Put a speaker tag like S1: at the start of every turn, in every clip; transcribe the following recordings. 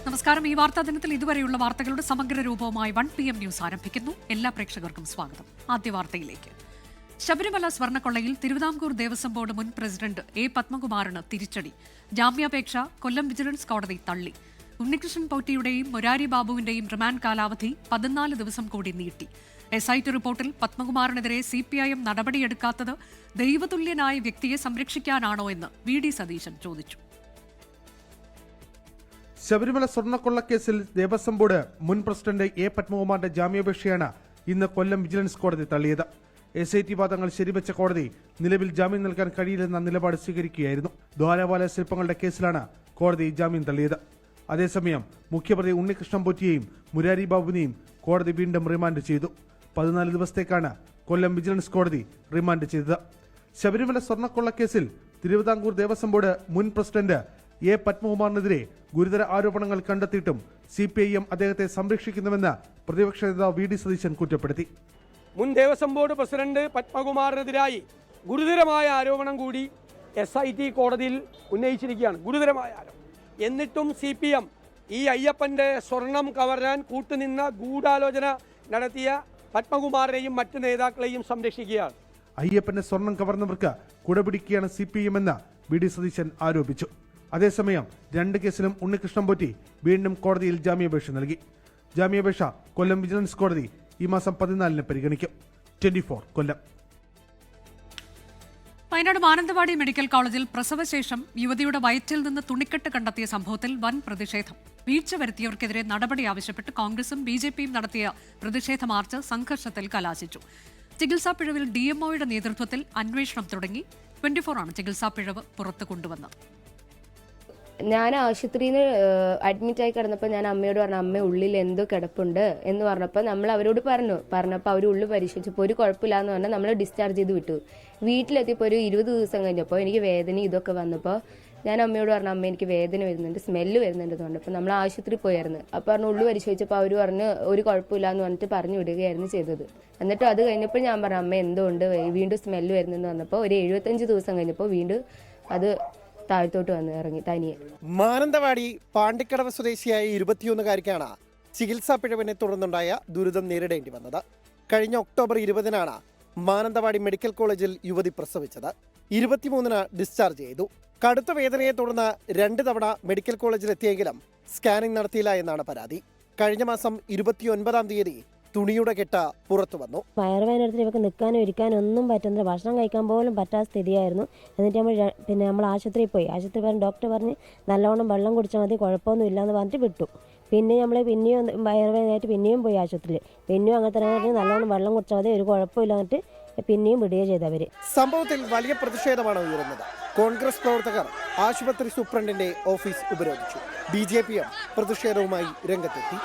S1: നമസ്കാരം. ഈ വാർത്താ ദിനത്തിൽ ഇതുവരെയുള്ള വാർത്തകളുടെ സമഗ്ര രൂപവുമായി 1 PM ന്യൂസ് ആരംഭിക്കുന്നു. എല്ലാ പ്രേക്ഷകർക്കും സ്വാഗതം. ആദ്യ വാർത്തയിലേക്ക്. ശബരിമല സ്വർണ്ണക്കൊള്ളയിൽ തിരുവിതാംകൂർ ദേവസ്വം ബോർഡ് മുൻ പ്രസിഡന്റ് എ പത്മകുമാറിന് തിരിച്ചടി. ജാമ്യാപേക്ഷ കൊല്ലം വിജിലൻസ് കോടതി തള്ളി. ഉണ്ണികൃഷ്ണൻ പോറ്റിയുടെയും മൊരാരി ബാബുവിന്റെയും റിമാൻഡ് കാലാവധി 14 ദിവസം കൂടി നീട്ടി. SIT റിപ്പോർട്ടിൽ പത്മകുമാറിനെതിരെ CPIM നടപടിയെടുക്കാത്തത് ദൈവതുല്യനായ വ്യക്തിയെ സംരക്ഷിക്കാനാണോ എന്ന് VD സതീശൻ ചോദിച്ചു.
S2: ശബരിമല സ്വർണ്ണക്കൊള്ളക്കേസിൽ ദേവസ്വം ബോർഡ് മുൻ പ്രസിഡന്റ് എ പത്മകുമാറിന്റെ ജാമ്യാപേക്ഷയാണ് ഇന്ന് കൊല്ലം വിജിലൻസ് കോടതി തള്ളിയത്. SIT വാദങ്ങൾ ശരിവെച്ച കോടതി നിലവിൽ ജാമ്യം നൽകാൻ കഴിയില്ലെന്ന നിലപാട് സ്വീകരിക്കുകയായിരുന്നു. ദ്വാരപാല ശില്പങ്ങളുടെ കേസിലാണ് കോടതി ജാമ്യം തള്ളിയത്. അതേസമയം മുഖ്യപ്രതി ഉണ്ണികൃഷ്ണൻ പോറ്റിയെയും മുരാരി ബാബുവിനെയും കോടതി വീണ്ടും റിമാൻഡ് ചെയ്തു. 14 ദിവസത്തേക്കാണ് കൊല്ലം വിജിലൻസ് കോടതി റിമാൻഡ് ചെയ്തത്. ശബരിമല സ്വർണ്ണക്കൊള്ളക്കേസിൽ തിരുവിതാംകൂർ ദേവസ്വം ബോർഡ് മുൻ പ്രസിഡന്റ് എ പത്മകുമാറിനെതിരെ ഗുരുതര ആരോപണങ്ങൾ കണ്ടെത്തിയിട്ടും CPIM അദ്ദേഹത്തെ സംരക്ഷിക്കുന്നുവെന്ന് പ്രതിപക്ഷ നേതാവ് VD സതീശൻ കുറ്റപ്പെടുത്തി.
S3: മുൻ ദേവസ്വം ബോർഡ് പ്രസിഡന്റ് പത്മകുമാറിനെതിരായി ഗുരുതരമായ ആരോപണം കൂടി SIT കോടതിയിൽ ഉന്നയിച്ചിരിക്കുകയാണ്. ഗുരുതരമായ ആരോപണം. എന്നിട്ടും CPM ഈ അയ്യപ്പന്റെ സ്വർണം കവരാൻ കൂട്ടുനിന്ന ഗൂഢാലോചന നടത്തിയ പത്മകുമാറിനെയും മറ്റ് നേതാക്കളെയും സംരക്ഷിക്കുകയാണ്.
S2: അയ്യപ്പന്റെ സ്വർണം കവർന്നവർക്ക് കുടപിടിക്കുകയാണ് CPIM എന്ന് VD സതീശൻ ആരോപിച്ചു. അതേസമയം 2 കേസിലും ഉണ്ണികൃഷ്ണൻ പോറ്റി വീണ്ടും കോടതിയിൽ ജാമ്യാപേക്ഷ നൽകി. ജാമ്യാപേക്ഷ കൊല്ലം വിജിലൻസ് കോടതി ഈ മാസം 14 പരിഗണിക്കും. 24 കൊല്ലം.
S1: വയനാട് മാനന്തവാടി മെഡിക്കൽ കോളേജിൽ പ്രസവശേഷം യുവതിയുടെ വയറ്റിൽ നിന്ന് തുണിക്കെട്ട് കണ്ടെത്തിയ സംഭവത്തിൽ വൻ പ്രതിഷേധം. വീഴ്ച വരുത്തിയവർക്കെതിരെ നടപടി ആവശ്യപ്പെട്ട് കോൺഗ്രസും BJPയും നടത്തിയ പ്രതിഷേധ മാർച്ച് സംഘർഷത്തിൽ കലാശിച്ചു. ചികിത്സാ പിഴവിൽ DMOയുടെ നേതൃത്വത്തിൽ അന്വേഷണം തുടങ്ങി. 24 ആണ് ചികിത്സാ പിഴവ് പുറത്തു കൊണ്ടുവന്നത്.
S4: ഞാൻ ആശുപത്രിയിൽ നിന്ന് അഡ്മിറ്റായി കിടന്നപ്പോൾ ഞാൻ അമ്മയോട് പറഞ്ഞു, അമ്മ ഉള്ളിൽ എന്തോ കിടപ്പുണ്ട് എന്ന് പറഞ്ഞപ്പോൾ നമ്മൾ അവരോട് പറഞ്ഞപ്പോൾ അവർ ഉള്ളു പരിശോധിച്ചപ്പോൾ ഒരു കുഴപ്പമില്ല എന്ന് പറഞ്ഞാൽ നമ്മൾ ഡിസ്ചാർജ് ചെയ്ത് വിട്ടു. വീട്ടിലെത്തിയപ്പോൾ ഒരു 20 ദിവസം കഴിഞ്ഞപ്പോൾ എനിക്ക് വേദന ഇതൊക്കെ വന്നപ്പോൾ ഞാൻ അമ്മയോട് പറഞ്ഞു, അമ്മ എനിക്ക് വേദന വരുന്നുണ്ട്, സ്മെല്ല് വരുന്നുണ്ടെന്ന് പറഞ്ഞപ്പോൾ നമ്മൾ ആശുപത്രിയിൽ പോയായിരുന്നു. അപ്പോൾ പറഞ്ഞു ഉള്ളു പരിശോധിച്ചപ്പോൾ അവർ പറഞ്ഞ് ഒരു കുഴപ്പമില്ല എന്ന് പറഞ്ഞിട്ട് പറഞ്ഞു വിടുകയായിരുന്നു ചെയ്തത്. എന്നിട്ട് അത് കഴിഞ്ഞപ്പോൾ ഞാൻ പറഞ്ഞു, അമ്മ എന്തോ ഉണ്ട്, വീണ്ടും സ്മെല്ല് വരുന്നെന്ന് പറഞ്ഞപ്പോൾ ഒരു 75 ദിവസം കഴിഞ്ഞപ്പോൾ വീണ്ടും അത് താഴത്തോട്ട് വന്ന് ഇറങ്ങി തനിയെ.
S5: മാനന്തവാടി പാണ്ടിക്കടവ് സ്വദേശിയായ 21-കാരിക്കാണ് ചികിത്സാ പിഴവിനെ തുടർന്നുണ്ടായ ദുരിതം നേരിടേണ്ടി വന്നത്. കഴിഞ്ഞ ഒക്ടോബർ 20-നാണ് മാനന്തവാടി മെഡിക്കൽ കോളേജിൽ യുവതി പ്രസവിച്ചത്. 23-ന് ഡിസ്ചാർജ് ചെയ്തു. കടുത്ത വേദനയെ തുടർന്ന് 2 തവണ മെഡിക്കൽ കോളേജിൽ എത്തിയെങ്കിലും സ്കാനിംഗ് നടത്തിയില്ല എന്നാണ് പരാതി. കഴിഞ്ഞ മാസം 29-ാം തീയതി തുണിയുടെ കെട്ട് പുറത്തു വന്നു.
S6: വയറുവേദന എടുത്തിട്ട് ഇവർക്ക് നിൽക്കാനോ ഇരിക്കാനോ ഒന്നും പറ്റുന്നില്ല, ഭക്ഷണം കഴിക്കാൻ പോലും പറ്റാത്ത സ്ഥിതിയായിരുന്നു. എന്നിട്ട് നമ്മൾ ആശുപത്രിയിൽ പോയി. ആശുപത്രി പറഞ്ഞ് ഡോക്ടർ പറഞ്ഞ് നല്ലവണ്ണം വെള്ളം കുടിച്ചാൽ മതി, കുഴപ്പമൊന്നും ഇല്ലയെന്ന് പറഞ്ഞിട്ട് വിട്ടു. പിന്നെയും വയറുവേദനയായിട്ട് പിന്നെയും പോയി ആശുപത്രിയിൽ. പിന്നെയും അങ്ങനെ തന്നെ നല്ലവണ്ണം വെള്ളം കുടിച്ചാൽ മതി, ഒരു കുഴപ്പമില്ല എന്നിട്ട് പിന്നെയും വിടുകയും ചെയ്തവര്.
S5: സംഭവത്തിൽ വലിയ പ്രതിഷേധമാണ് ഉയരുന്നത്. കോൺഗ്രസ് പ്രവർത്തകർ ആശുപത്രി സൂപ്രണ്ടിന്റെ ഓഫീസ് ഉപരോധിച്ചു. BJPയും പ്രതിഷേധവുമായി രംഗത്തെത്തി.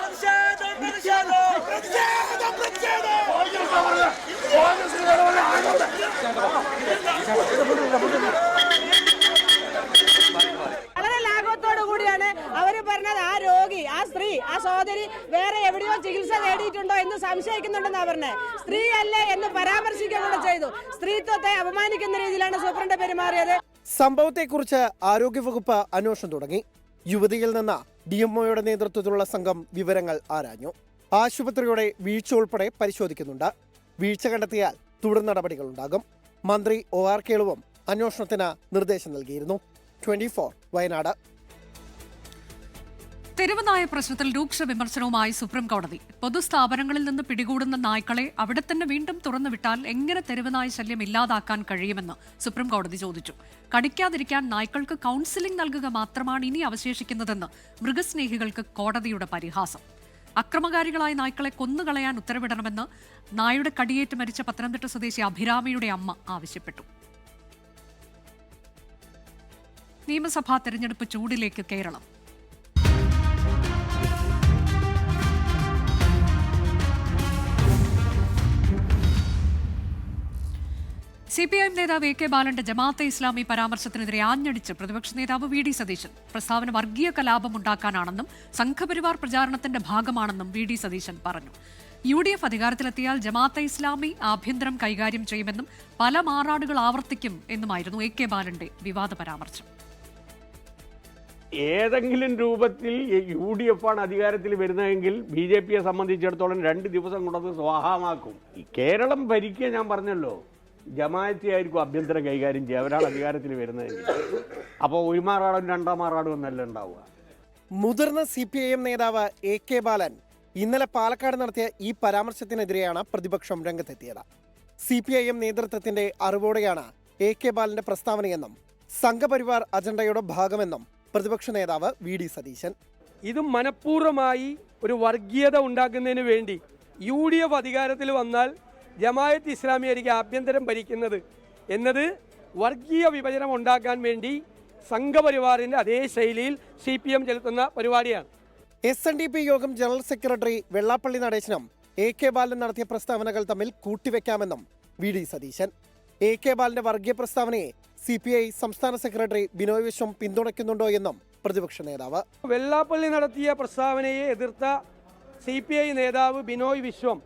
S7: വളരെ ലാഘവത്തോടു കൂടിയാണ് അവര് പറഞ്ഞത്. ആ രോഗി, ആ സ്ത്രീ, ആ സഹോദരി വേറെ എവിടെയോ ചികിത്സ നേടിയിട്ടുണ്ടോ എന്ന് സംശയിക്കുന്നുണ്ടെന്നാ പറഞ്ഞത്. സ്ത്രീ അല്ലേ എന്ന് പരാമർശിക്കുക കൂടെ ചെയ്തു. സ്ത്രീത്വത്തെ അപമാനിക്കുന്ന രീതിയിലാണ് സൂപ്രണ്ട് പെരുമാറിയത്.
S5: സംഭവത്തെക്കുറിച്ച് ആരോഗ്യവകുപ്പ് അന്വേഷണം തുടങ്ങി. യുവതിയിൽ നിന്ന് DMOയുടെ നേതൃത്വത്തിലുള്ള സംഘം വിവരങ്ങൾ ആരാഞ്ഞു. ആശുപത്രിയുടെ വീഴ്ച ഉൾപ്പെടെ പരിശോധിക്കുന്നുണ്ട്. വീഴ്ച കണ്ടെത്തിയാൽ തുടർ നടപടികളുണ്ടാകും. മന്ത്രി OR കേളുവും അന്വേഷണത്തിന് നിർദ്ദേശം നൽകിയിരുന്നു. 24 വയനാട്.
S1: തെരുവുനായ പ്രശ്നത്തിൽ രൂക്ഷ വിമർശനവുമായി സുപ്രീം കോടതി. പൊതുസ്ഥാപനങ്ങളിൽ നിന്ന് പിടികൂടുന്ന നായ്ക്കളെ അവിടെ തന്നെ വീണ്ടും തുറന്നുവിട്ടാൽ എങ്ങനെ തെരുവുനായ ശല്യം ഇല്ലാതാക്കാൻ കഴിയുമെന്ന് സുപ്രീം കോടതി ചോദിച്ചു. കടിക്കാതിരിക്കാൻ നായ്ക്കൾക്ക് കൗൺസിലിംഗ് നൽകുക മാത്രമാണ് ഇനി അവശേഷിക്കുന്നതെന്ന് മൃഗസ്നേഹികൾക്ക് കോടതിയുടെ പരിഹാസം. അക്രമകാരികളായ നായ്ക്കളെ കൊന്നുകളയാൻ ഉത്തരവിടണമെന്ന് നായുടെ കടിയേറ്റ് മരിച്ച പത്തനംതിട്ട സ്വദേശി അഭിരാമിയുടെ അമ്മ ആവശ്യപ്പെട്ടു. നിയമസഭാ തെരഞ്ഞെടുപ്പ് ചൂടിലേക്ക് കേരളം. CPIM നേതാവ് AK ബാലന്റെ ജമാഅത്തെ ഇസ്ലാമി പരാമർശത്തിനെതിരെ ആഞ്ഞടിച്ച് പ്രതിപക്ഷ നേതാവ് VD സതീശൻ. പ്രസ്താവന വർഗീയ കലാപം ഉണ്ടാക്കാനാണെന്നും സംഘപരിവാർ പ്രചാരണത്തിന്റെ ഭാഗമാണെന്നും VD സതീശൻ പറഞ്ഞു. UDF അധികാരത്തിലെത്തിയാൽ ജമാഅത്തെ ഇസ്ലാമി ആഭ്യന്തരം കൈകാര്യം ചെയ്യുമെന്നും പല മാറാടുകൾ ആവർത്തിക്കും എന്നുമായിരുന്നു AK ബാലന്റെ വിവാദ പരാമർശം.
S8: ഏതെങ്കിലും രൂപത്തിൽ UDF ആണ് അധികാരത്തിൽ വരുന്നതെങ്കിൽ BJPയെ സംബന്ധിച്ചിടത്തോളം 2 ദിവസം കൊണ്ടത് സ്വാഹമാക്കും. ഈ കേരളം ഭരിക്കുക ഞാൻ പറഞ്ഞല്ലോ, ജമാഅത്തെ ആയിരിക്കും ആഭ്യന്തര കൈകാര്യം ചെയ്യുക, അവരാണ് അധികാരത്തിൽ വരുന്നതെങ്കിൽ. അപ്പോൾ ഒരു മാറാടും 2ാം മാറാടും എന്നല്ല ഉണ്ടാവുക.
S5: മുതിർന്ന CPIM നേതാവ് AK ബാലൻ ഇന്നലെ പാലക്കാട് നടത്തിയ ഈ പരാമർശത്തിനെതിരെയാണ് പ്രതിപക്ഷം രംഗത്തെത്തിയത്. CPIM നേതൃത്വത്തിന്റെ അറിവോടെയാണ് AK ബാലന്റെ പ്രസ്താവനയെന്നും സംഘപരിവാർ അജണ്ടയുടെ ഭാഗമെന്നും പ്രതിപക്ഷ നേതാവ് VD സതീശൻ.
S3: ഇത് മനഃപൂർവ്വമായി ഒരു വർഗീയത ഉണ്ടാക്കുന്നതിന് വേണ്ടി UDF അധികാരത്തിൽ വന്നാൽ ജമാഅത്ത് ഇസ്ലാമി ആയിരിക്കും ആഭ്യന്തരം ഭരിക്കുന്നത് എന്നത് വർഗീയ വിഭജനം ഉണ്ടാക്കാൻ വേണ്ടി സംഘപരിവാറിൻ്റെ അതേ ശൈലിയിൽ CPM ചെലുത്തുന്ന പരിപാടിയാണ്.
S5: SNDP യോഗം ജനറൽ സെക്രട്ടറി വെള്ളാപ്പള്ളി നടേശനും AK ബാലൻ നടത്തിയ പ്രസ്താവനകൾ തമ്മിൽ കൂട്ടിവെക്കാമെന്നും VD സതീശൻ. AK ബാലന്റെ വർഗീയ പ്രസ്താവനയെ CPI സംസ്ഥാന സെക്രട്ടറി ബിനോയ് വിശ്വം പിന്തുണയ്ക്കുന്നുണ്ടോ എന്നും പ്രതിപക്ഷ നേതാവ്.
S3: വെള്ളാപ്പള്ളി നടത്തിയ പ്രസ്താവനയെ എതിർത്ത CPI നേതാവ് ബിനോയ് വിശ്വം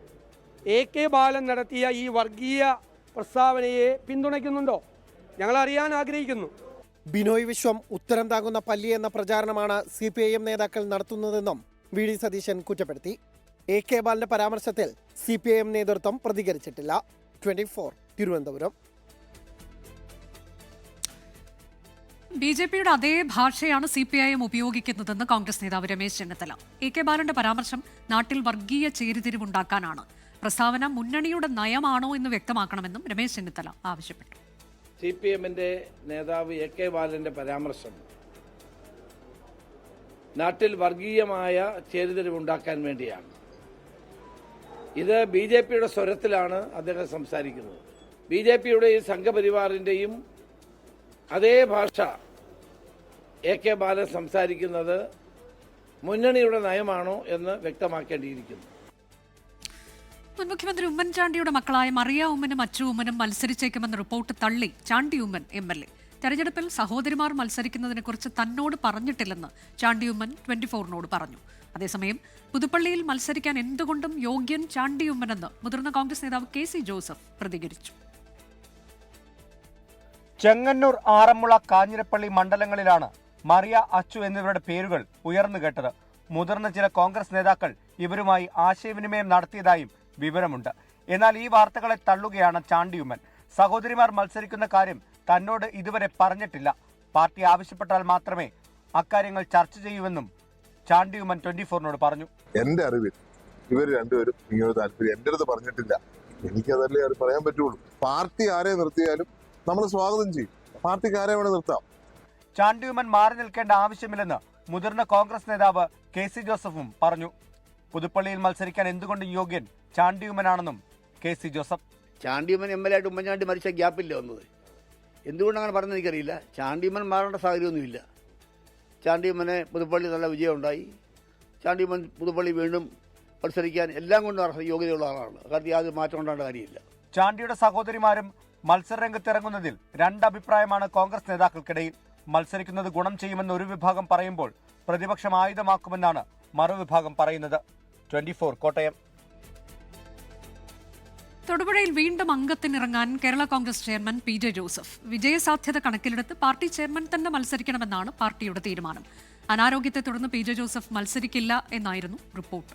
S3: AK ബാലൻ നടത്തിയ ഈ വർഗീയ പ്രസ്താവനയെ പിന്തുണയ്ക്കുന്നുണ്ടോ? ഞങ്ങൾ അറിയാൻ ആഗ്രഹിക്കുന്നു.
S5: ബിനോയ് വിശ്വം ഉത്തരം താങ്ങുന്ന പല്ലി എന്ന പ്രചാരണമാണ് CPIM നേതാക്കൾ നടത്തുന്നതെന്നും VD സതീശൻ കുറ്റപ്പെടുത്തി. AK ബാലന്റെ പരാമർശത്തിൽ CPIM നേതൃത്വം പ്രതികരിച്ചിട്ടില്ല. 24 തിരുവനന്തപുരം.
S1: BJPയുടെ അതേ ഭാഷയാണ് CPIM ഉപയോഗിക്കുന്നതെന്ന് കോൺഗ്രസ് നേതാവ് രമേശ് ചെന്നിത്തല. AK ബാലന്റെ പരാമർശം നാട്ടിൽ വർഗീയ ചേരിതിരിവുണ്ടാക്കാനാണ്. പ്രസ്താവന മുന്നണിയുടെ നയമാണോ എന്ന് വ്യക്തമാക്കണമെന്നും രമേശ് ചെന്നിത്തല ആവശ്യപ്പെട്ടു.
S9: CPMന്റെ നേതാവ് AK ബാലന്റെ പരാമർശം നാട്ടിൽ വർഗീയമായ ചേരിതിരിവുണ്ടാക്കാൻ വേണ്ടിയാണ്. ഇത് BJPയുടെ സ്വരത്തിലാണ് അദ്ദേഹം സംസാരിക്കുന്നത്. BJPയുടെയും സംഘപരിവാറിന്റെയും അതേ ഭാഷ AK ബാലൻ സംസാരിക്കുന്നത് മുന്നണിയുടെ നയമാണോ എന്ന് വ്യക്തമാക്കേണ്ടിയിരിക്കുന്നു.
S1: മുൻ മുഖ്യമന്ത്രി ഉമ്മൻചാണ്ടിയുടെ മക്കളായ മറിയ ഉമ്മനും അച്ചു ഉമ്മനും മത്സരിച്ചേക്കുമെന്ന റിപ്പോർട്ട് തള്ളി ചാണ്ടി ഉമ്മൻ MLA. തെരഞ്ഞെടുപ്പിൽ സഹോദരിമാർ മത്സരിക്കുന്നതിനെക്കുറിച്ച് തന്നോട് പറഞ്ഞിട്ടില്ലെന്ന് ചാണ്ടി ഉമ്മൻ 24നോട് പറഞ്ഞു. അതേസമയം പുതുപ്പള്ളിയിൽ മത്സരിക്കാൻ എന്തുകൊണ്ടും യോഗ്യൻ ചാണ്ടി ഉമ്മനെന്ന് മുതിർന്ന കോൺഗ്രസ് നേതാവ് KC ജോസഫ് പ്രതികരിച്ചു.
S10: ചെങ്ങന്നൂർ, ആറന്മുള, കാഞ്ഞിരപ്പള്ളി മണ്ഡലങ്ങളിലാണ് മറിയ, അച്ചു എന്നിവരുടെ പേരുകൾ ഉയർന്നു കേട്ടത്. മുതിർന്ന ചില കോൺഗ്രസ് നേതാക്കൾ ഇവരുമായി ആശയവിനിമയം നടത്തിയതായും വിവരമുണ്ട്. എന്നാൽ ഈ വാർത്തകളെ തള്ളുകയാണ് ചാണ്ടി ഉമ്മൻ. സഹോദരിമാർ മത്സരിക്കുന്ന കാര്യം തന്നോട് ഇതുവരെ പറഞ്ഞിട്ടില്ല. പാർട്ടി ആവശ്യപ്പെട്ടാൽ മാത്രമേ അക്കാര്യങ്ങൾ ചർച്ച ചെയ്യൂവെന്നും ചാണ്ടി ഉമ്മൻ 24നോട് പറഞ്ഞു.
S11: എന്റെ അറിവിൽ ഇവർ രണ്ടുപേരും ഇങ്ങനെ താല്പര്യം എന്റെ അടുത്ത് പറഞ്ഞിട്ടില്ല. എനിക്കതല്ലേ അത് പറയാൻ പറ്റുള്ളൂ. പാർട്ടി ആരെ നിർത്തിയാലും നമ്മൾ സ്വാഗതം ചെയ്യും. പാർട്ടിക്ക് ആരെ വേണം നിർത്താം.
S10: ചാണ്ടി ഉമ്മൻ മാറി നിൽക്കേണ്ട ആവശ്യമില്ലെന്ന് മുതിർന്ന കോൺഗ്രസ് നേതാവ് KC ജോസഫും പറഞ്ഞു. പുതുപ്പള്ളിയിൽ മത്സരിക്കാൻ എന്തുകൊണ്ടും യോഗ്യൻ ചാണ്ടി ഉമ്മനാണെന്നും KC Joseph.
S12: Chandy Oommen MLA ആയിട്ട് ഉമ്മൻചാണ്ടി മരിച്ച ഗ്യാപ്പില്ല വന്നത്. എന്തുകൊണ്ടങ്ങനെ പറഞ്ഞത് എനിക്കറിയില്ല. ചാണ്ടി ഉമ്മൻ മാറേണ്ട സാഹചര്യമൊന്നുമില്ല. ചാണ്ടി ഉമ്മനെ പുതുപ്പള്ളി നല്ല വിജയം ഉണ്ടായി. ചാണ്ടി ഉമ്മൻ പുതുപ്പള്ളി വീണ്ടും മത്സരിക്കാൻ എല്ലാം കൊണ്ടും യോഗ്യതയുള്ള ആളാണ്. കാര്യത്തിൽ യാതൊരു മാറ്റം ഉണ്ടാകേണ്ട കാര്യമില്ല.
S10: ചാണ്ടിയുടെ സഹോദരിമാരും മത്സരരംഗത്തിറങ്ങുന്നതിൽ രണ്ടഭിപ്രായമാണ് കോൺഗ്രസ് നേതാക്കൾക്കിടയിൽ. മത്സരിക്കുന്നത് ഗുണം ചെയ്യുമെന്ന് ഒരു വിഭാഗം പറയുമ്പോൾ പ്രതിപക്ഷം ആയുധമാക്കുമെന്നാണ് മറുവിഭാഗം പറയുന്നത്. 24 കോട്ടയം.
S1: തൊടുപുഴയിൽ വീണ്ടും അംഗത്തിനിറങ്ങാൻ Kerala Congress chairman PJ Joseph. വിജയസാധ്യത കണക്കിലെടുത്ത് പാർട്ടി ചെയർമാൻ തന്നെ മത്സരിക്കണമെന്നാണ് പാർട്ടിയുടെ തീരുമാനം. അനാരോഗ്യത്തെ തുടർന്ന് PJ ജോസഫ് മത്സരിക്കില്ല എന്നായിരുന്നു റിപ്പോർട്ട്.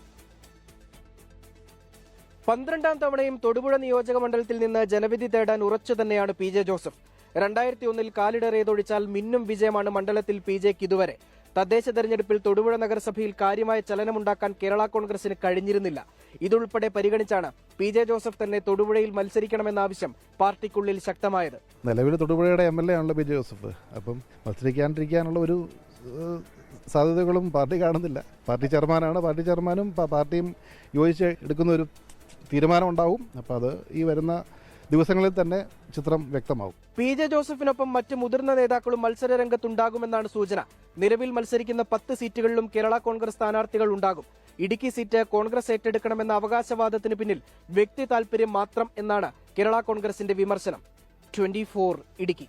S13: 12ാം തവണയും തൊടുപുഴ നിയോജക മണ്ഡലത്തിൽ നിന്ന് ജനവിധി തേടാൻ ഉറച്ചു തന്നെയാണ് PJ ജോസഫ്. 2001 കാലിടറിയതൊഴിച്ചാൽ മിന്നും വിജയമാണ് മണ്ഡലത്തിൽ PJക്ക് ഇതുവരെ. തദ്ദേശ തെരഞ്ഞെടുപ്പിൽ തൊടുപുഴ നഗരസഭയിൽ കാര്യമായ ചലനമുണ്ടാക്കാൻ കേരള കോൺഗ്രസിന് കഴിഞ്ഞിരുന്നില്ല. ഇതുൾപ്പെടെ പരിഗണിച്ചാണ് PJ ജോസഫ് തന്നെ തൊടുപുഴയിൽ മത്സരിക്കണമെന്ന ആവശ്യം പാർട്ടിക്കുള്ളിൽ ശക്തമായത്.
S14: നിലവിൽ തൊടുപുഴയുടെ MLA ആണല്ലോ PJ ജോസഫ്. അപ്പം മത്സരിക്കാണ്ടിരിക്കാനുള്ള ഒരു സാധ്യതകളും പാർട്ടി കാണുന്നില്ല. പാർട്ടി ചെയർമാനാണ്. പാർട്ടി ചെയർമാനും പാർട്ടിയും യോജിച്ച് എടുക്കുന്ന ഒരു തീരുമാനം ഉണ്ടാവും. അപ്പോൾ അത് ഈ വരുന്ന ദിവസങ്ങളിൽ തന്നെ ചിത്രം വ്യക്തമാവും.
S13: PJ ജോസഫിനൊപ്പം മറ്റ് മുതിർന്ന നേതാക്കളും മത്സര രംഗത്തുണ്ടാകുമെന്നാണ് സൂചന. നിലവിൽ മത്സരിക്കുന്ന 10 സീറ്റുകളിലും കേരള കോൺഗ്രസ് സ്ഥാനാർത്ഥികൾ ഉണ്ടാകും. ഇടുക്കി സീറ്റ് കോൺഗ്രസ് ഏറ്റെടുക്കണമെന്ന അവകാശവാദത്തിന് പിന്നിൽ വ്യക്തി താൽപര്യം മാത്രം എന്നാണ് കേരള കോൺഗ്രസിന്റെ വിമർശനം. 24 ഇടുക്കി.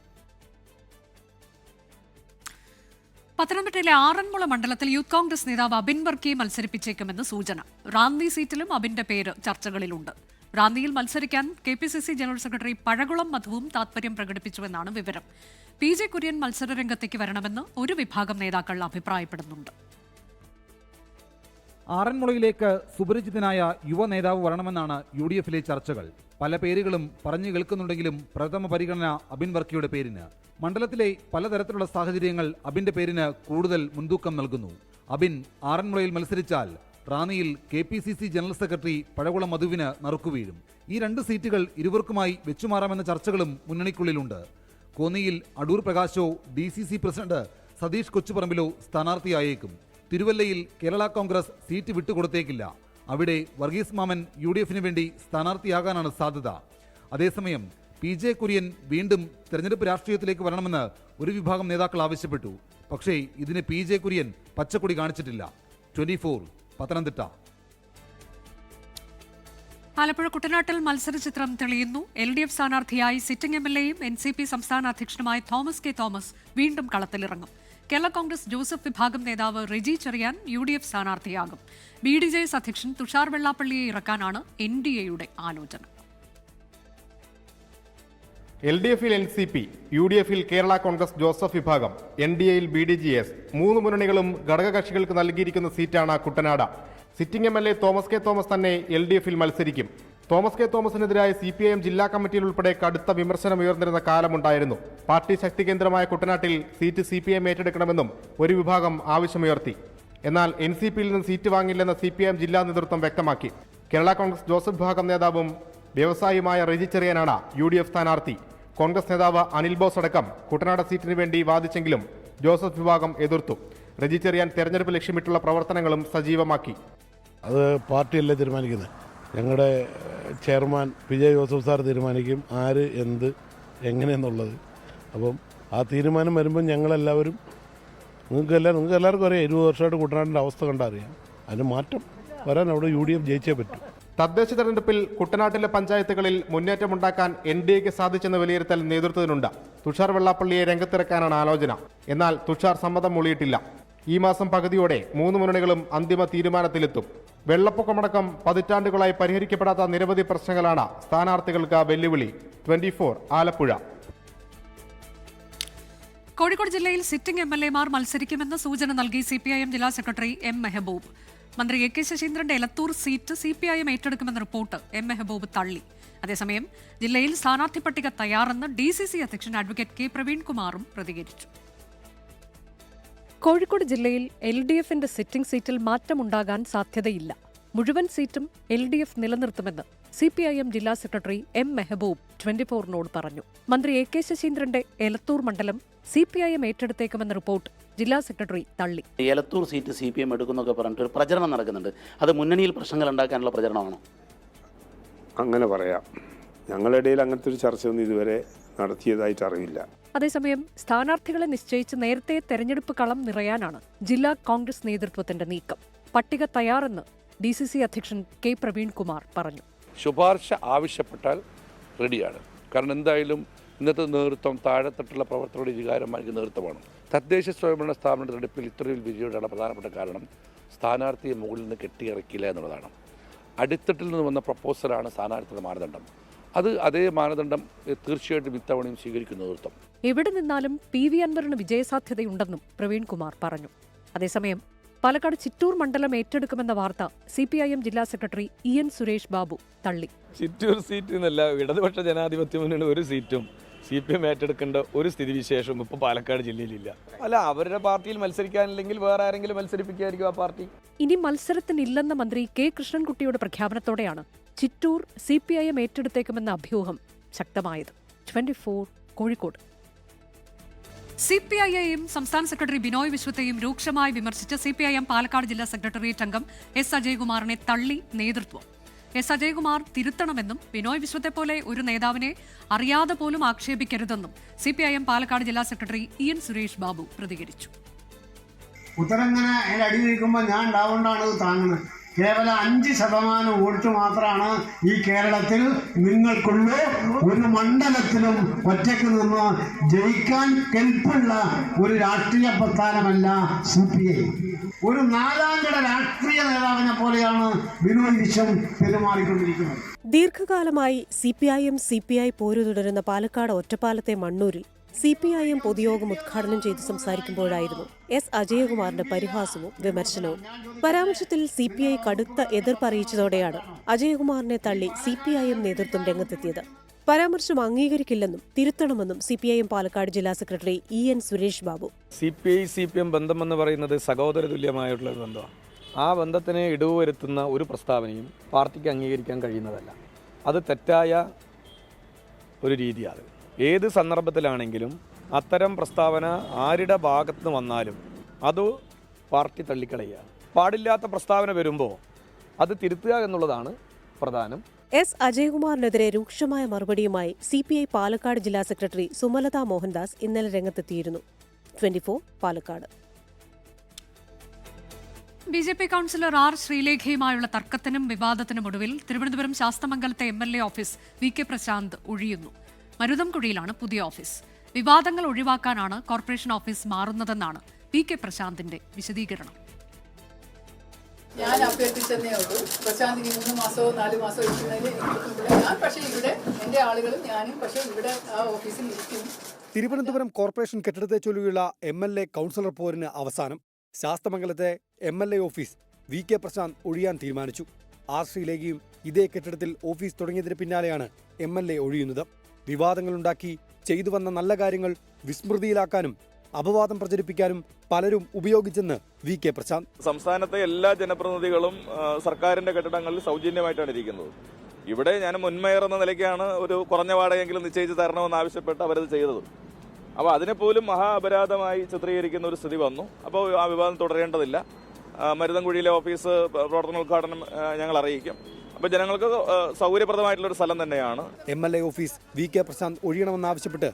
S1: പത്തനംതിട്ടയിലെ ആറന്മുള മണ്ഡലത്തിൽ യൂത്ത് കോൺഗ്രസ് നേതാവ് അബിൻ വർക്കിയെ മത്സരിപ്പിച്ചേക്കുമെന്ന് സൂചന. റാന്നി സീറ്റിലും അബിന്റെ പേര് ചർച്ചകളിലുണ്ട്. റാന്നിയിൽ മത്സരിക്കാൻ KPCC ജനറൽ സെക്രട്ടറി പഴകുളം മധുവും താത്പര്യം പ്രകടിപ്പിച്ചുവെന്നാണ് വിവരം. PJ കുര്യൻ മത്സരരംഗത്തേക്ക് വരണമെന്ന് ഒരു വിഭാഗം നേതാക്കൾ അഭിപ്രായപ്പെടുന്നുണ്ട്.
S15: ആറന്മുളയിലേക്ക് സുപരിചിതനായ യുവ നേതാവ് വരണമെന്നാണ് UDF-ലെ ചർച്ചകൾ. പല പേരുകളും പറഞ്ഞു കേൾക്കുന്നുണ്ടെങ്കിലും പ്രഥമ പരിഗണന അബിൻ വർക്കിയുടെ പേരിന്. മണ്ഡലത്തിലെ പലതരത്തിലുള്ള സാഹചര്യങ്ങൾ അബിന്റെ പേരിന് കൂടുതൽ മുൻതൂക്കം നൽകുന്നു. അബിൻ ആറന്മുളയിൽ മത്സരിച്ചാൽ റാന്നിയിൽ KPCC ജനറൽ സെക്രട്ടറി പഴകുളം മധുവിന് നറുക്കുവീഴും. ഈ 2 സീറ്റുകൾ ഇരുവർക്കുമായി വെച്ചുമാറാമെന്ന ചർച്ചകളും മുന്നണിക്കുള്ളിലുണ്ട്. കോന്നിയിൽ അടൂർ പ്രകാശോ DCC പ്രസിഡന്റ് സതീഷ് കൊച്ചുപറമ്പിലോ സ്ഥാനാർത്ഥിയായേക്കും. തിരുവല്ലയിൽ കേരള കോൺഗ്രസ് സീറ്റ് വിട്ടുകൊടുത്തേക്കില്ല. അവിടെ വർഗീസ് മാമൻ UDF-ന് വേണ്ടി സ്ഥാനാർത്ഥിയാകാനാണ് സാധ്യത. അതേസമയം PJ കുര്യൻ വീണ്ടും തെരഞ്ഞെടുപ്പ് രാഷ്ട്രീയത്തിലേക്ക് വരണമെന്ന് ഒരു വിഭാഗം നേതാക്കൾ ആവശ്യപ്പെട്ടു. പക്ഷേ ഇതിന് PJ കുര്യൻ പച്ചക്കൊടി കാണിച്ചിട്ടില്ല. 24 പത്തനംതിട്ട.
S1: ആലപ്പുഴ കുട്ടനാട്ടിൽ മത്സരചിത്രം തെളിയുന്നു. LDF സ്ഥാനാർത്ഥിയായി സിറ്റിംഗ് MLA-യും NCP സംസ്ഥാന അധ്യക്ഷനുമായ തോമസ് കെ തോമസ് വീണ്ടും കളത്തിലിറങ്ങും. കേരള കോൺഗ്രസ് ജോസഫ് വിഭാഗം നേതാവ് റെജി ചെറിയാൻ UDF സ്ഥാനാർത്ഥിയാകും. BDJS അധ്യക്ഷൻ തുഷാർ വെള്ളാപ്പള്ളിയെ ഇറക്കാനാണ് NDA-യുടെ ആലോചന.
S16: LDF-ൽ NCP, UDF-ൽ കേരള കോൺഗ്രസ് ജോസഫ് വിഭാഗം, NDA-ൽ BDJS 3 മുന്നണികളും ഘടകകക്ഷികൾക്ക് നൽകിയിരിക്കുന്ന സീറ്റാണ് Kuttanad. Sitting MLA Thomas K Thomas തന്നെ LDF-ൽ മത്സരിക്കും. തോമസ് കെ തോമസിനെതിരായ CPIM ജില്ലാ കമ്മിറ്റിയിൽ ഉൾപ്പെടെ കടുത്ത വിമർശനം ഉയർന്നിരുന്ന കാലമുണ്ടായിരുന്നു. പാർട്ടി ശക്തി കേന്ദ്രമായ കുട്ടനാട്ടിൽ സീറ്റ് CPIM ഏറ്റെടുക്കണമെന്നും ഒരു വിഭാഗം ആവശ്യമുയർത്തി. എന്നാൽ NCP-യിൽ നിന്ന് സീറ്റ് വാങ്ങില്ലെന്ന് CPIM ജില്ലാ നേതൃത്വം വ്യക്തമാക്കി. കേരള കോൺഗ്രസ് ജോസഫ് വിഭാഗം നേതാവും വ്യവസായിയുമായ റെജി ചെറിയാനാണ് UDF സ്ഥാനാർത്ഥി. കോൺഗ്രസ് നേതാവ് അനിൽ ബോസ് അടക്കം കുട്ടനാട് സീറ്റിന് വേണ്ടി വാദിച്ചെങ്കിലും ജോസഫ് വിഭാഗം എതിർത്തു. റെജി ചെറിയാൻ തെരഞ്ഞെടുപ്പ് ലക്ഷ്യമിട്ടുള്ള പ്രവർത്തനങ്ങളും സജീവമാക്കി.
S17: അത് പാർട്ടിയല്ലേ തീരുമാനിക്കുന്നത്. ഞങ്ങളുടെ ചെയർമാൻ PJ ജോസഫ് സാർ തീരുമാനിക്കും ആര് എന്ത് എങ്ങനെയെന്നുള്ളത്. അപ്പം ആ തീരുമാനം വരുമ്പോൾ ഞങ്ങളെല്ലാവരും നിങ്ങൾക്ക് എല്ലാവർക്കും അറിയാം 20 വർഷമായിട്ട് കുട്ടനാടിൻ്റെ അവസ്ഥ കണ്ടറിയാം. അതിന് മാറ്റം വരാൻ അവിടെ UDF ജയിച്ചേ പറ്റും.
S16: തദ്ദേശ തെരഞ്ഞെടുപ്പിൽ കുട്ടനാട്ടിലെ പഞ്ചായത്തുകളിൽ മുന്നേറ്റമുണ്ടാക്കാൻ NDA-ക്ക് സാധിച്ചെന്ന വിലയിരുത്തൽ നേതൃത്വത്തിനുണ്ട്. തുഷാർ വെള്ളാപ്പള്ളിയെ രംഗത്തിറക്കാനാണ് ആലോചന. എന്നാൽ തുഷാർ സമ്മതം മൂളിയിട്ടില്ല. ഈ മാസം പകുതിയോടെ 3 മുന്നണികളും അന്തിമ തീരുമാനത്തിലെത്തും. വെള്ളപ്പൊക്കമടക്കം പതിറ്റാണ്ടുകളായി പരിഹരിക്കപ്പെടാത്ത നിരവധി പ്രശ്നങ്ങളാണ് സ്ഥാനാർത്ഥികൾക്ക് വെല്ലുവിളി. 24 ആലപ്പുഴ.
S1: കോഴിക്കോട് ജില്ലയിൽ സിറ്റിംഗ് MLA-മാർ മത്സരിക്കുമെന്ന് സൂചന നൽകി CPIM ജില്ലാ സെക്രട്ടറി M മെഹബൂബ്. മന്ത്രി AK ശശീന്ദ്രന്റെ എലത്തൂർ സീറ്റ് CPIM ഏറ്റെടുക്കുമെന്ന റിപ്പോർട്ട് M മെഹബൂബ് തള്ളി. അതേസമയം ജില്ലയിൽ സ്ഥാനാർത്ഥി പട്ടിക തയ്യാറെന്ന് DCC അധ്യക്ഷൻ അഡ്വക്കേറ്റ് K പ്രവീൺകുമാറും പ്രതികരിച്ചു. കോഴിക്കോട് ജില്ലയിൽ LDF-ന്റെ സിറ്റിംഗ് സീറ്റിൽ മാറ്റമുണ്ടാകാൻ സാധ്യതയില്ല. മുഴുവൻ സീറ്റും LDF നിലനിർത്തുമെന്ന് CPIM ജില്ലാ സെക്രട്ടറി M മെഹബൂബ് 24-നോട് പറഞ്ഞു. മന്ത്രി AK ശശീന്ദ്രന്റെ എലത്തൂർ മണ്ഡലം CPIM ഏറ്റെടുത്തേക്കുമെന്ന റിപ്പോർട്ട് ജില്ലാ സെക്രട്ടറി തള്ളി.
S18: എലത്തൂർ സീറ്റ് CPIM എടുക്കുന്നൊക്കെ പറഞ്ഞിട്ട് ഒരു പ്രചരണം നടക്കുന്നുണ്ട്. അത് മുന്നണിയിൽ പ്രശ്നങ്ങൾ ഉണ്ടാക്കാനുള്ള പ്രചരണമാണോ?
S19: അങ്ങനെ പറയാം. ഞങ്ങളുടെ ഇടയിൽ അങ്ങനത്തെ ഒരു ചർച്ചയൊന്നും ഇതുവരെ നടത്തിയതായിട്ട് അറിയില്ല.
S1: അതേസമയം സ്ഥാനാർത്ഥികളെ നിശ്ചയിച്ച് നേരത്തെ തെരഞ്ഞെടുപ്പ് കളം നിറയാനാണ് ജില്ലാ കോൺഗ്രസ് നേതൃത്വത്തിന്റെ നീക്കം. പട്ടിക തയ്യാറെന്ന് DCC അധ്യക്ഷൻ K പ്രവീൺകുമാർ പറഞ്ഞു.
S20: ശുപാർശ ആവശ്യപ്പെട്ടാൽ റെഡിയാണ്. കാരണം എന്തായാലും ഇന്നത്തെ നേതൃത്വം താഴെത്തട്ടുള്ള പ്രവർത്തകരുടെ വികാരമായിരിക്കും നേതൃത്വമാണ്. തദ്ദേശ സ്വയംഭരണ സ്ഥാപന തെരഞ്ഞെടുപ്പിൽ ഇത്രയും വിജയയുടെ പ്രധാനപ്പെട്ട കാരണം സ്ഥാനാർത്ഥിയെ മുകളിൽ നിന്ന് കെട്ടിയിറക്കില്ല എന്നുള്ളതാണ്. അടിത്തട്ടിൽ നിന്ന് വന്ന പ്രപ്പോസലാണ് സ്ഥാനാർത്ഥിയുടെ മാനദണ്ഡം. അതേ മാനദണ്ഡം തീർച്ചയായിട്ടും ഇത്തവണയും സ്വീകരിക്കുന്ന നേതൃത്വം.
S1: എവിടെ നിന്നാലും PV അൻവറിന് വിജയസാധ്യതയുണ്ടെന്നും പ്രവീൺകുമാർ പറഞ്ഞു. അതേസമയം പാലക്കാട് ചിറ്റൂർ മണ്ഡലം ഏറ്റെടുക്കുമെന്ന വാർത്ത CPIM ജില്ലാ സെക്രട്ടറി EN സുരേഷ് ബാബു തള്ളി.
S21: ചിറ്റൂർ സീറ്റ് എന്നല്ല, ഇടതുപക്ഷ ജനാധിപത്യ മുന്നണി ഒരു സീറ്റും CPIM ഏറ്റെടുക്കേണ്ട ഒരു സ്ഥിതിവിശേഷം ഇപ്പോൾ പാലക്കാട് ജില്ലയിലില്ല. അല്ല, അവരുടെ പാർട്ടിയിൽ മത്സരിക്കാനില്ലെങ്കിൽ വേറെ ആരെങ്കിലും മത്സരിപ്പിക്കായിരിക്കും ആ പാർട്ടി.
S1: ഇനി മത്സരത്തിനില്ലെന്ന മന്ത്രി K കൃഷ്ണൻകുട്ടിയുടെ പ്രഖ്യാപനത്തോടെയാണ് ചിറ്റൂർ CPIM ഏറ്റെടുത്തേക്കുമെന്ന അഭ്യൂഹം ശക്തമായത്. 24 കോഴിക്കോട്. CPI-യെയും സംസ്ഥാന സെക്രട്ടറി ബിനോയ് വിശ്വത്തെയും രൂക്ഷമായി വിമർശിച്ച CPIM പാലക്കാട് ജില്ലാ സെക്രട്ടേറിയറ്റ് അംഗം S അജയ്കുമാറിനെ തള്ളി നേതൃത്വം. S അജയ്കുമാർ തിരുത്തണമെന്നും ബിനോയ് വിശ്വത്തെ പോലെ ഒരു നേതാവിനെ അറിയാതെ പോലും ആക്ഷേപിക്കരുതെന്നും CPIM പാലക്കാട് ജില്ലാ സെക്രട്ടറി EN സുരേഷ് ബാബു പ്രതികരിച്ചു.
S22: ഉത്തരങ്ങനെ അതിൽ അടി നിൽക്കുമ്പോൾ ഞാൻ ഉണ്ടാവുകൊണ്ടാണ് ഇത് താങ്ങുന്നത്. കേവലം 5% വോട്ട് മാത്രമാണ് ഈ കേരളത്തിൽ നിങ്ങൾക്കുള്ള ഒരു മണ്ഡലത്തിലും ഒറ്റയ്ക്ക് നിന്ന് ജയിക്കാൻ കെൽപ്പുള്ള ഒരു രാഷ്ട്രീയ പ്രസ്ഥാനമല്ല CPI. ഒരു 4ാംകിട രാഷ്ട്രീയ നേതാവിനെ പോലെയാണ് ബിനോയ് വിശ്വം പെരുമാറിക്കൊണ്ടിരിക്കുന്നത്.
S23: ദീർഘകാലമായി CPIM CPI പോരു തുടരുന്ന പാലക്കാട് ഒറ്റപ്പാലത്തെ മണ്ണൂരിൽ
S2: CPIM പൊതുയോഗം ഉദ്ഘാടനം ചെയ്ത് സംസാരിക്കുമ്പോഴായിരുന്നു എസ് അജയകുമാറിന്റെ പരിഹാസവും വിമർശനവും. പരാമർശത്തിൽ CPI കടുത്ത എതിർപ്പ് അറിയിച്ചതോടെയാണ് അജയകുമാറിനെ തള്ളി CPIM നേതൃത്വം രംഗത്തെത്തിയത്. പരാമർശം അംഗീകരിക്കില്ലെന്നും തിരുത്തണമെന്നും CPIM പാലക്കാട് ജില്ലാ secretary EN Suresh Babu.
S21: CPI-CPM ബന്ധം എന്ന് പറയുന്നത് സഹോദര തുല്യമായിട്ടുള്ള ഒരു ബന്ധമാണ്. ആ ബന്ധത്തിന് ഇടിവ് വരുത്തുന്ന ഒരു പ്രസ്താവനയും പാർട്ടിക്ക് അംഗീകരിക്കാൻ കഴിയുന്നതല്ല. അത് തെറ്റായ ഒരു രീതിയാണ്. ഏത് സന്ദർഭത്തിലാണെങ്കിലും അത്തരം പ്രസ്താവന ആരുടെ ഭാഗത്ത് വന്നാലും അത് പാർട്ടി തള്ളിക്കളയുക. പാടില്ലാത്ത പ്രസ്താവന വരുമ്പോൾ അത് തിരുത്തുക എന്നുള്ളതാണ് പ്രധാനം.
S2: എസ് അജയകുമാറിനെതിരെ രൂക്ഷമായ മറുപടിയുമായി CPI പാലക്കാട് ജില്ലാ സെക്രട്ടറി സുമലത മോഹൻദാസ് ഇന്നലെ രംഗത്തെത്തിയിരുന്നു. 24 പാലക്കാട്.
S1: BJP കൗൺസിലർ R ശ്രീലേഖയുമായുള്ള തർക്കത്തിനും വിവാദത്തിനും ഒടുവിൽ തിരുവനന്തപുരം ശാസ്തമംഗലത്തെ MLA ഓഫീസ് VK പ്രശാന്ത് ഒഴിയുന്നു. മരുതംകുഴിയിലാണ് പുതിയ ഓഫീസ്. വിവാദങ്ങൾ ഒഴിവാക്കാനാണ് കോർപ്പറേഷൻ ഓഫീസ് മാറുന്നതെന്നാണ് VK പ്രശാന്തിന്റെ വിശദീകരണം.
S4: ഞാൻ അഭ്യർത്ഥിച്ചതേ ഉള്ളൂ. പ്രശാന്തിന് 3 മാസമോ 4 മാസമോ ഇരിക്കുന്നതിൽ ഞാൻ പക്ഷേ ഇവിടെ എൻ്റെ ആളുകളും ഞാനും പക്ഷേ ഇവിടെ ആ ഓഫീസിൽ ഇരിക്കും.
S23: തിരുവനന്തപുരം കോർപ്പറേഷൻ കെട്ടിടത്തെ ചൊല്ലിയുള്ള MLA കൗൺസിലർ പോരിന് അവസാനം ശാസ്തമംഗലത്തെ MLA ഓഫീസ് VK പ്രശാന്ത് ഒഴിയാൻ തീരുമാനിച്ചു. R ശ്രീലേഖയും ഇതേ കെട്ടിടത്തിൽ ഓഫീസ് തുടങ്ങിയതിന് പിന്നാലെയാണ് MLA ഒഴിയുന്നത്. വിവാദങ്ങളുണ്ടാക്കി ചെയ്തു വന്ന നല്ല കാര്യങ്ങൾ വിസ്മൃതിയിലാക്കാനും അപവാദം പ്രചരിപ്പിക്കാനും പലരും ഉപയോഗിച്ചെന്ന് VK പ്രശാന്ത്.
S24: സംസ്ഥാനത്തെ എല്ലാ ജനപ്രതിനിധികളും സർക്കാരിന്റെ കെട്ടിടങ്ങളിൽ സൗജന്യമായിട്ടാണ് ഇരിക്കുന്നത്. ഇവിടെ ഞാൻ മുൻമേയർ എന്ന നിലയ്ക്കാണ് ഒരു കുറഞ്ഞ വാടകയെങ്കിലും നിശ്ചയിച്ച് തരണമെന്ന് ആവശ്യപ്പെട്ട് അവരത് ചെയ്തത്. അപ്പോൾ അതിനെപ്പോലും മഹാ അപരാധമായി ചിത്രീകരിക്കുന്ന ഒരു സ്ഥിതി വന്നു. അപ്പോൾ ആ വിവാദം തുടരേണ്ടതില്ല. മരുതംകുഴിയിലെ ഓഫീസ് പ്രവർത്തന ഉദ്ഘാടനം ഞങ്ങൾ അറിയിക്കും. അപ്പോൾ ജനങ്ങൾക്ക് സൗകര്യപ്രദമായിട്ടുള്ളൊരു സ്ഥലം തന്നെയാണ്.
S23: MLA ഓഫീസ് VK പ്രശാന്ത് ഒഴിയണമെന്നാവശ്യപ്പെട്ട്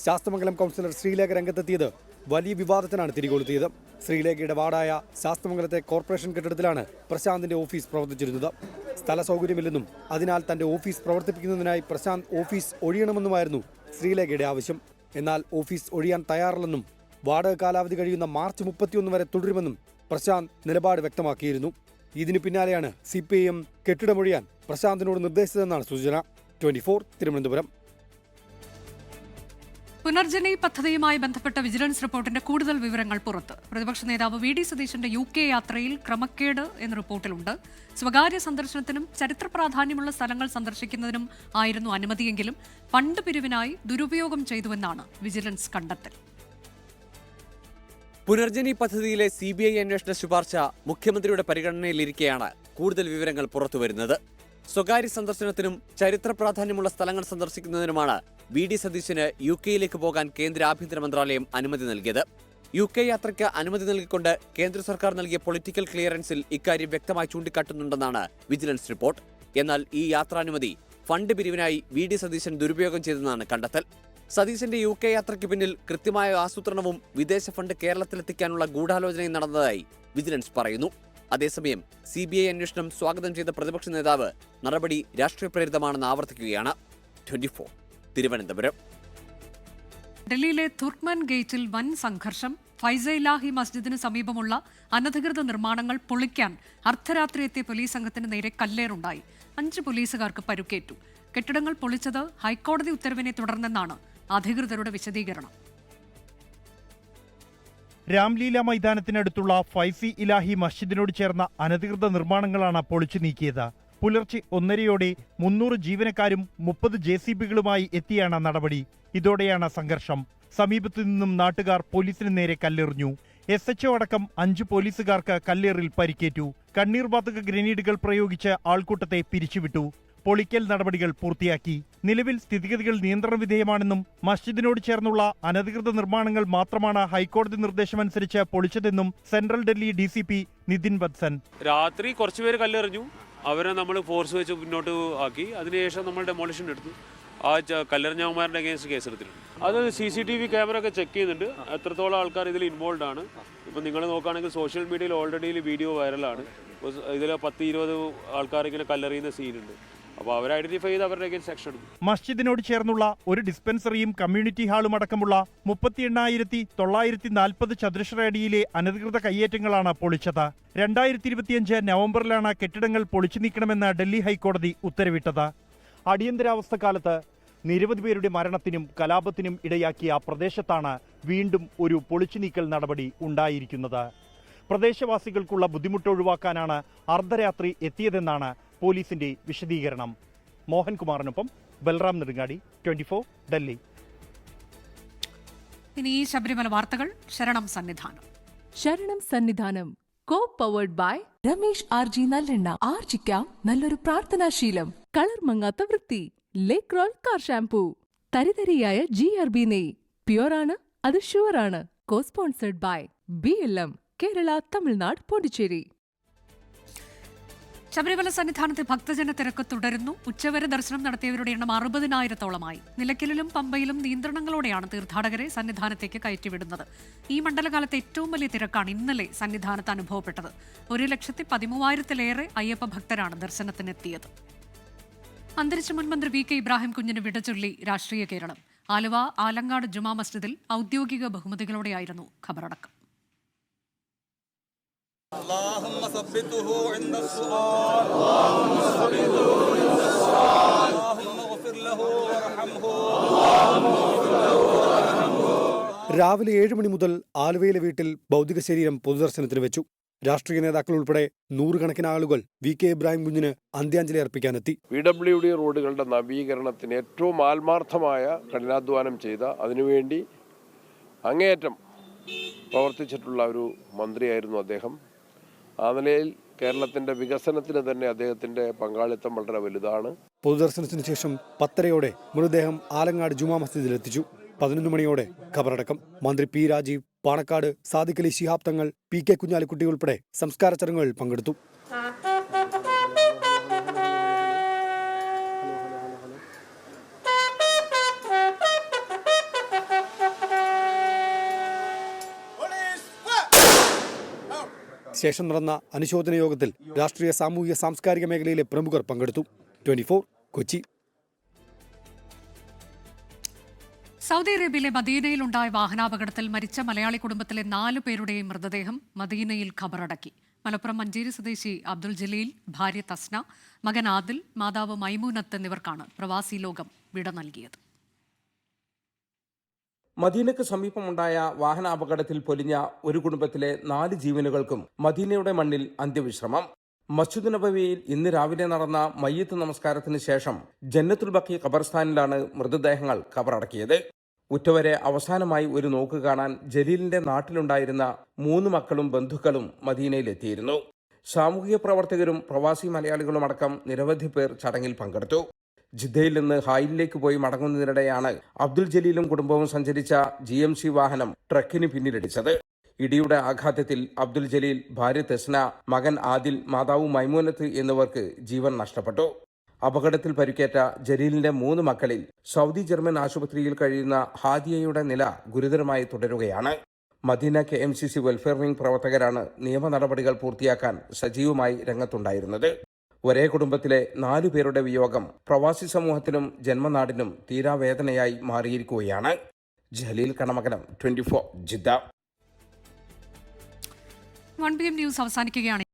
S23: ശാസ്തമംഗലം കൗൺസിലർ ശ്രീലേഖ രംഗത്തെത്തിയത് വലിയ വിവാദത്തിനാണ് തിരികൊളുത്തിയത്. ശ്രീലേഖയുടെ വാർഡായ ശാസ്തമംഗലത്തെ കോർപ്പറേഷൻ കെട്ടിടത്തിലാണ് പ്രശാന്തിന്റെ ഓഫീസ് പ്രവർത്തിച്ചിരുന്നത്. സ്ഥല സൗകര്യമില്ലെന്നും അതിനാൽ തന്റെ ഓഫീസ് പ്രവർത്തിപ്പിക്കുന്നതിനായി പ്രശാന്ത് ഓഫീസ് ഒഴിയണമെന്നുമായിരുന്നു ശ്രീലേഖയുടെ ആവശ്യം. എന്നാൽ ഓഫീസ് ഒഴിയാൻ തയ്യാറില്ലെന്നും വാടക കാലാവധി കഴിയുന്ന മാർച്ച് 31 വരെ തുടരുമെന്നും പ്രശാന്ത് നിലപാട് വ്യക്തമാക്കിയിരുന്നു. ഇതിനു പിന്നാലെയാണ് CPIM കെട്ടിടമൊഴിയാൻ പ്രശാന്തിനോട് നിർദ്ദേശിച്ചതെന്നാണ് സൂചന. 24 തിരുവനന്തപുരം.
S1: പുനർജനി പദ്ധതിയുമായി ബന്ധപ്പെട്ട വിജിലൻസ് റിപ്പോർട്ടിന്റെ കൂടുതൽ വിവരങ്ങൾ പുറത്ത്. പ്രതിപക്ഷ നേതാവ് VD സതീശന്റെ UK യാത്രയിൽ ക്രമക്കേട് എന്ന റിപ്പോർട്ടിലുണ്ട്. സ്വകാര്യ സന്ദർശനത്തിനും ചരിത്ര പ്രാധാന്യമുള്ള സ്ഥലങ്ങൾ സന്ദർശിക്കുന്നതിനും ആയിരുന്നു അനുമതിയെങ്കിലും ഫണ്ട് പിരിവിനായി ദുരുപയോഗം ചെയ്തുവെന്നാണ് വിജിലൻസ് കണ്ടെത്തൽ.
S25: പുനർജനി പദ്ധതിയിലെ CBI അന്വേഷണ ശുപാർശ മുഖ്യമന്ത്രിയുടെ പരിഗണനയിലിരിക്കെയാണ് കൂടുതൽ വിവരങ്ങൾ പുറത്തുവരുന്നത്. സ്വകാര്യ സന്ദർശനത്തിനും ചരിത്ര പ്രാധാന്യമുള്ള സ്ഥലങ്ങൾ സന്ദർശിക്കുന്നതിനുമാണ് VD സതീശന് UK പോകാൻ കേന്ദ്ര ആഭ്യന്തര മന്ത്രാലയം അനുമതി നൽകിയത്. UK യാത്രയ്ക്ക് അനുമതി നൽകിക്കൊണ്ട് കേന്ദ്ര സർക്കാർ നൽകിയ പൊളിറ്റിക്കൽ ക്ലിയറൻസിൽ ഇക്കാര്യം വ്യക്തമായി ചൂണ്ടിക്കാട്ടുന്നുണ്ടെന്നാണ് വിജിലൻസ് റിപ്പോർട്ട്. എന്നാൽ ഈ യാത്രാനുമതി ഫണ്ട് പിരിവിനായി VD സതീശൻ ദുരുപയോഗം ചെയ്തെന്നാണ് കണ്ടെത്തൽ. സതീശന്റെ UK യാത്രയ്ക്ക് പിന്നിൽ കൃത്യമായ ആസൂത്രണവും വിദേശ ഫണ്ട് കേരളത്തിലെത്തിക്കാനുള്ള ഗൂഢാലോചനയും നടന്നതായി വിജിലൻസ് പറയുന്നു. അതേസമയം CBI അന്വേഷണം സ്വാഗതം ചെയ്ത പ്രതിപക്ഷ നേതാവ് നടപടി രാഷ്ട്രീയ പ്രേരിതമാണെന്ന് ആവർത്തിക്കുകയാണ്. 24 തിരുവനന്തപുരം.
S1: ഡൽഹിയിലെ തുർക്ക്മൻ ഗേറ്റിൽ വൻ സംഘർഷം. ഫൈസ-ഇലാഹി മസ്ജിദിന് സമീപമുള്ള അനധികൃത നിർമ്മാണങ്ങൾ പൊളിക്കാൻ അർദ്ധരാത്രി എത്തിയ പോലീസ് സംഘത്തിന് നേരെ കല്ലേറുണ്ടായി. 5 പോലീസുകാർക്ക് പരുക്കേറ്റു. കെട്ടിടങ്ങൾ പൊളിച്ചത് ഹൈക്കോടതി ഉത്തരവിനെ തുടർന്നെന്നാണ് അധികൃതരുടെ വിശദീകരണം.
S26: രാംലീല മൈതാനത്തിനടുത്തുള്ള ഫൈസി-ഇലാഹി മസ്ജിദിനോട് ചേർന്ന അനധികൃത നിർമ്മാണങ്ങളാണ് പൊളിച്ചു നീക്കിയത്. പുലർച്ചെ 1:30 300 ജീവനക്കാരും 30 JCBകളുമായി എത്തിയാണ് നടപടി. ഇതോടെയാണ് സംഘർഷം. സമീപത്തു നിന്നും നാട്ടുകാർ പോലീസിന് നേരെ കല്ലെറിഞ്ഞു. SHO അടക്കം 5 പോലീസുകാർക്ക് കല്ലേറിൽ പരിക്കേറ്റു. കണ്ണീർവാതക ഗ്രനേഡുകൾ പ്രയോഗിച്ച് ആൾക്കൂട്ടത്തെ പിരിച്ചുവിട്ടു. പൊളിക്കൽ നടപടികൾ പൂർത്തിയാക്കി. നിലവിൽ സ്ഥിതിഗതികൾ നിയന്ത്രണ വിധേയമാണെന്നും മസ്ജിദിനോട് ചേർന്നുള്ള അനധികൃത നിർമ്മാണങ്ങൾ മാത്രമാണ് ഹൈക്കോടതി നിർദ്ദേശമനുസരിച്ച് പൊളിച്ചതെന്നും സെൻട്രൽ ഡൽഹി DCP നിതിൻ വത്സൻ.
S27: രാത്രി കുറച്ചുപേര് കല്ലെറിഞ്ഞു. അവരെ നമ്മൾ ഫോഴ്സ് വെച്ച് മുന്നോട്ട് ആക്കി. അതിനുശേഷം നമ്മൾ ഡെമോളിഷൻ എടുത്തു. ആ കല്ലെറിഞ്ഞവന്മാരുടെ അഗേൻസ്റ്റ് കേസെടുത്തിട്ടുണ്ട്. അത് CCTV ക്യാമറ ഒക്കെ ചെക്ക് ചെയ്യുന്നുണ്ട്. എത്രത്തോളം ആൾക്കാർ ഇതിൽ ഇൻവോൾവ് ആണ്. ഇപ്പം നിങ്ങൾ നോക്കുകയാണെങ്കിൽ സോഷ്യൽ മീഡിയയിൽ ഓൾറെഡി വീഡിയോ വൈറലാണ്. ഇതിൽ 10-20 ആൾക്കാർ ഇങ്ങനെ കല്ലെറിയുന്ന സീനുണ്ട്. അപ്പോൾ അവർ ഐഡന്റിഫൈ ചെയ്ത് അവരുടെ അഗേൻസ്റ്റ് ആക്ഷൻ എടുക്കും.
S26: മസ്ജിദിനോട് ചേർന്നുള്ള ഒരു ഡിസ്പെൻസറിയും കമ്മ്യൂണിറ്റി ഹാളും അടക്കമുള്ള 38,940 ചതുരശ്ര അടിയിലെ അനധികൃത കയ്യേറ്റങ്ങളാണ് പൊളിച്ചത്. 2025 നവംബറിലാണ് കെട്ടിടങ്ങൾ പൊളിച്ചു നീക്കണമെന്ന് ഡൽഹി ഹൈക്കോടതി ഉത്തരവിട്ടത്. അടിയന്തരാവസ്ഥ കാലത്ത് നിരവധി പേരുടെ മരണത്തിനും കലാപത്തിനും ഇടയാക്കിയ പ്രദേശത്താണ് വീണ്ടും ഒരു പൊളിച്ചുനീക്കൽ നടപടി ഉണ്ടായിരിക്കുന്നത്. പ്രദേശവാസികൾക്കുള്ള ബുദ്ധിമുട്ടൊഴിവാക്കാനാണ് അർദ്ധരാത്രി എത്തിയതെന്നാണ് പോലീസിന്റെ വിശദീകരണം. മോഹൻകുമാറിനൊപ്പം ബൽറാം നെടുങ്ങാടി, 24 ഡൽഹി.
S1: ഇനി ശബരിമല വാർത്തകൾ. ശരണം സന്നിധാനം.
S3: ശരണം Sannidhanam co-powered by Ramesh RG നല്ലെണ്ണ. ആർജിക്കാം നല്ലൊരു പ്രാർത്ഥനാശീലം. കളർ മങ്ങാത്ത വൃത്തി. ലേക്ക് റോൾ കാർ ഷാംപൂ. തരിതരിയായ GRB നെയ്. പ്യുവറാണ്, അത് ഷുവറാണ്. co-sponsored by BLM Kerala, Tamil Nadu, Pondicherry.
S1: Sabarimala സന്നിധാനത്തെ ഭക്തജന തിരക്ക് തുടരുന്നു. ഉച്ചവരെ ദർശനം നടത്തിയവരുടെ എണ്ണം 60,000-ഓളമായി. നിലയ്ക്കലിലും പമ്പയിലും നിയന്ത്രണങ്ങളോടെയാണ് തീർത്ഥാടകരെ സന്നിധാനത്തേക്ക് കയറ്റിവിടുന്നത്. ഈ മണ്ഡലകാലത്തെ ഏറ്റവും വലിയ തിരക്കാണ് ഇന്നലെ സന്നിധാനത്ത് അനുഭവപ്പെട്ടത്. 1,13,000-ലേറെ അയ്യപ്പ ഭക്തരാണ് ദർശനത്തിനെത്തിയത്. അന്തരിച്ച മുൻമന്ത്രി VK ഇബ്രാഹിം കുഞ്ഞിന് വിടചൊല്ലി രാഷ്ട്രീയ കേരളം. ആലുവ ആലങ്ങാട് ജുമാ മസ്ജിദിൽ ഔദ്യോഗിക ബഹുമതികളോടെയായിരുന്നു ഖബറടക്കം.
S5: اللهم ثبته عند السؤال اللهم ثبته عند السؤال اللهم اغفر له وارحمه اللهم اغفر له وارحمه.
S23: രാവിലെ 7 മണി മുതൽ ആലുവയിലെ വീട്ടിൽ ഭൗതിക ശരീരം പൊതുദർശനത്തിന് വെച്ചു. രാഷ്ട്രീയ നേതാക്കൾ ഉൾപ്പെടെ നൂറുകണക്കിന് ആളുകൾ VK ഇബ്രാഹിം കുഞ്ഞിന് അന്ത്യാഞ്ജലി അർപ്പിക്കാനെത്തി.
S19: PWD റോഡുകളുടെ നവീകരണത്തിന് ഏറ്റവും ആത്മാർത്ഥമായ കഠിനാധ്വാനം ചെയ്ത, അതിനുവേണ്ടി അങ്ങേയറ്റം പ്രവർത്തിച്ചിട്ടുള്ള ഒരു മന്ത്രിയായിരുന്നു അദ്ദേഹം. ആ നിലയിൽ കേരളത്തിന്റെ വികസനത്തിന് തന്നെ അദ്ദേഹത്തിന്റെ പങ്കാളിത്തം വളരെ വലുതാണ്.
S23: പൊതുദർശനത്തിന് ശേഷം 10:30 മൃതദേഹം ആലങ്ങാട് ജുമാ മസ്ജിദിൽ എത്തിച്ചു. 11 മണിയോടെ ഖബറടക്കം. മന്ത്രി P രാജീവ്, പാണക്കാട് സാദിഖ് അലി ശിഹാബ് തങ്ങൾ, PK കുഞ്ഞാലിക്കുട്ടി ഉൾപ്പെടെ സംസ്കാര ചടങ്ങുകൾ പങ്കെടുത്തു. ശേഷം നടന്ന അനുശോചന യോഗത്തിൽ രാഷ്ട്രീയ, സാമൂഹിക, സാംസ്കാരിക മേഖലയിലെ പ്രമുഖർ പങ്കെടുത്തു. 24 കൊച്ചി.
S1: സൗദി അറേബ്യയിലെ മദീനയിലുണ്ടായ വാഹനാപകടത്തിൽ മരിച്ച മലയാളി കുടുംബത്തിലെ 4 പേരുടെയും മൃതദേഹം മദീനയിൽ ഖബറടക്കി. മലപ്പുറം മഞ്ചേരി സ്വദേശി അബ്ദുൽ ജലീൽ, ഭാര്യ തസ്ന, മകൻ ആദിൽ, മാതാവ് മൈമൂനത്ത് എന്നിവർക്കാണ് പ്രവാസി ലോകം വിട നൽകിയത്.
S6: മദീനയ്ക്ക് സമീപമുണ്ടായ വാഹനാപകടത്തിൽ പൊലിഞ്ഞ ഒരു കുടുംബത്തിലെ 4 ജീവനുകൾക്കും മദീനയുടെ മണ്ണിൽ അന്ത്യവിശ്രമം. മസ്ജിദ് നബവിയിൽ ഇന്ന് രാവിലെ നടന്ന മയ്യത്ത് നമസ്കാരത്തിന് ശേഷം ജന്നത്തുൽ ബഖി ഖബർസ്ഥാനിലാണ് മൃതദേഹങ്ങൾ ഖബറടക്കിയത്. ഉറ്റവരെ അവസാനമായി ഒരു നോക്ക് കാണാൻ ജലീലിന്റെ നാട്ടിലുണ്ടായിരുന്ന 3 മക്കളും ബന്ധുക്കളും മദീനയിലെത്തിയിരുന്നു. സാമൂഹിക പ്രവർത്തകരും പ്രവാസി മലയാളികളും അടക്കം നിരവധി പേർ ചടങ്ങിൽ പങ്കെടുത്തു. ജിദ്ദയിൽ നിന്ന് ഹായിലിലേക്ക് പോയി മടങ്ങുന്നതിനിടെയാണ് അബ്ദുൽ ജലീലും കുടുംബവും സഞ്ചരിച്ച GMC വാഹനം ട്രക്കിന് പിന്നിലിടിച്ചത്. ഇടിയുടെ ആഘാതത്തിൽ അബ്ദുൽ ജലീൽ, ഭാര്യ തെസ്ന, മകൻ ആദിൽ, മാതാവ് മൈമൂനത്ത് എന്നിവർക്ക് ജീവൻ നഷ്ടപ്പെട്ടു. അപകടത്തിൽ പരിക്കേറ്റ ജലീലിന്റെ 3 മക്കളിൽ സൗദി ജർമ്മൻ ആശുപത്രിയിൽ കഴിയുന്ന ഹാദിയയുടെ നില ഗുരുതരമായി തുടരുകയാണ്. മദീന KMCC വെൽഫെയർ വിംഗ് പ്രവർത്തകരാണ് നിയമ നടപടികൾ പൂർത്തിയാക്കാൻ സജീവമായി രംഗത്തുണ്ടായിരുന്നത്. ഒരേ കുടുംബത്തിലെ 4 പേരുടെ വിയോഗം പ്രവാസി സമൂഹത്തിനും ജന്മനാടിനും തീരാവേദനയായി മാറിയിരിക്കുകയാണ്. Jaleel Kanamakalam, 24 Jeddah.
S1: 1 PM news അവസാനിക്കുകയാണ്.